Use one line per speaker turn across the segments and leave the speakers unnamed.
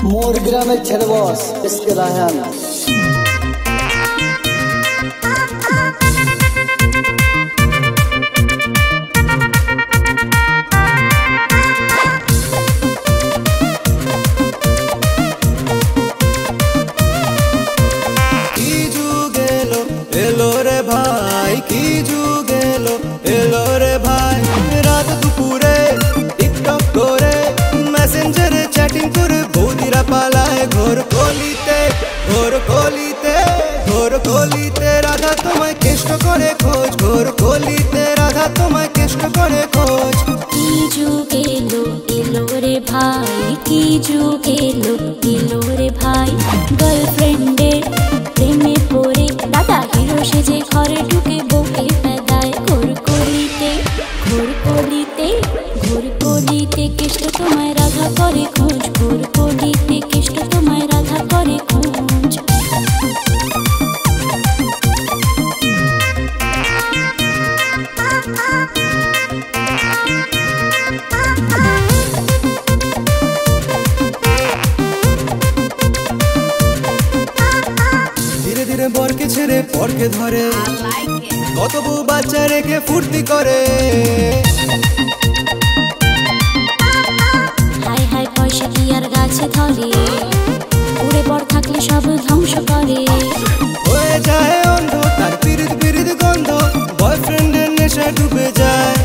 মোর গ্রামের ছেলে বস এসকে রায়হান।
কি যুগ এলো এলো রে ভাই, কি যুগ এলো এলো রে ভাই। রাত দুপুরে টিকটক করে মেসেঞ্জারে চ্যাটিং করে বৌদিরা পালায় ঘোর কলিতে, ঘোর কলিতে, ঘোর কলিতে। রাধা তোমায় কেষ্ট করে খোঁজ, ঘোর কলিতে রাধা তোমায় কেষ্ট করে খোঁজ।
কি যুগ এলো এলো রে ভাই, কি যুগ এলো এলো রে ভাই। গার্লফ্রেন্ডের প্রেমে পড়ে দাদা হিরো সেজে ঘরে ঢুকে বউকে পেদায় ঘোর কলিতে, ঘোর কলিতে, ঘোর কলিতে। কেষ্ট তোমায় রাধা করে খোঁজ, ঘোর কলিতে কেষ্ট তোমায় রাধা করে খোঁজ।
ধীরে ধীরে বরকে ছেড়ে পরকে ধরে, কত বউ বাচ্চা রেখে ফুর্তি করে।
হাই হাই পয়সা কি আর গাছে ধরে, উড়ে পর থাকলে সব ধ্বংস করে।
হয়ে যায় অন্ধ তার পিরিত পিরিত গন্ধ, বয়ফ্রেন্ডের নেশায় ডুবে যায়।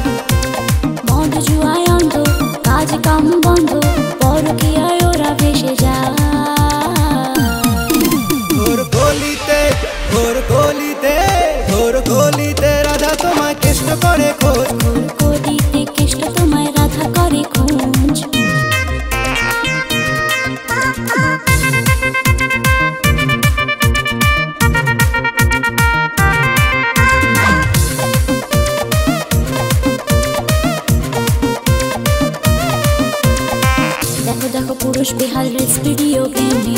বন্ধ জুয়ায় অন্ধ, কাজ কাম বন্ধ, পরকীয়ায় ওরা ভেসে যায়।
ঘোর কলিতে, ঘোর কলিতে, ঘোর কলিতে রাধা তোমায় কেষ্ট করে খোঁজ।
ঘোর কলিতে কেষ্ট তোমায় রাধা করে খোঁজ। দেখো দেখো পুরুষ বিহার রিলস ভিডিও গেমে,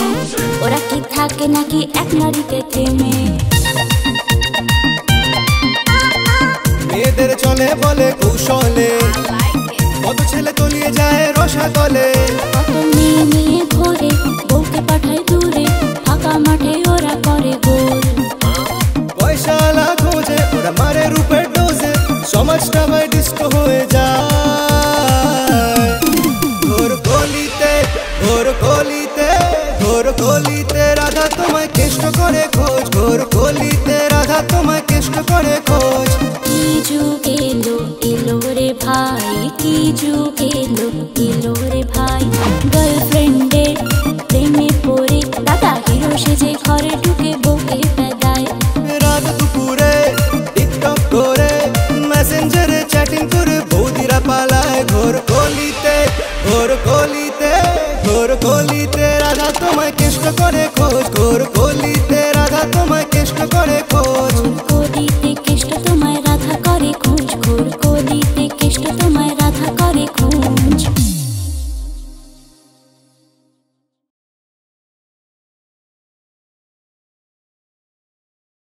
ওরা কি থাকে নাকি এক নারীতে থেমে।
মেয়েদের চলে বলে কৌশলে, কত ছেলে তলিয়ে যায় রসাতলে।
কত মেয়ে নিয়ে ঘোরে, বউকে পাঠায় দূরে, ফাঁকা মাঠে ওরা করে গোল।
পয়সালা খোঁজে ওরা মারে রূপের ডোজে, সমাজটা ভাই ডিস্কো হয়ে যায়। ঘোর কলিতে, ঘোর কলিতে, ঘোর কলিতে রাধা তোমায় কেষ্ট করে খোঁজ। ঘোর কলিতে রাধা তোমায় কেষ্ট করে খোঁজ।
কি যুগ এলো এলো রে ভাই, কি যুগ এলো এলো রে ভাই। গার্লফ্রেন্ডের প্রেমে পড়ে দাদা হিরো সেজে ঘরে ঢুকে বউকে পেদায়।
রাত দুপুরে টিকটক করে মেসেঞ্জারে চ্যাটিং করে বৌদিরা পালায় ঘোর কলিতে, ঘোর কলিতে, ঘোর কলিতে রাধা তোমায় কেষ্ট করে খোঁজ। ঘোর কলিতে রাধা তোমায়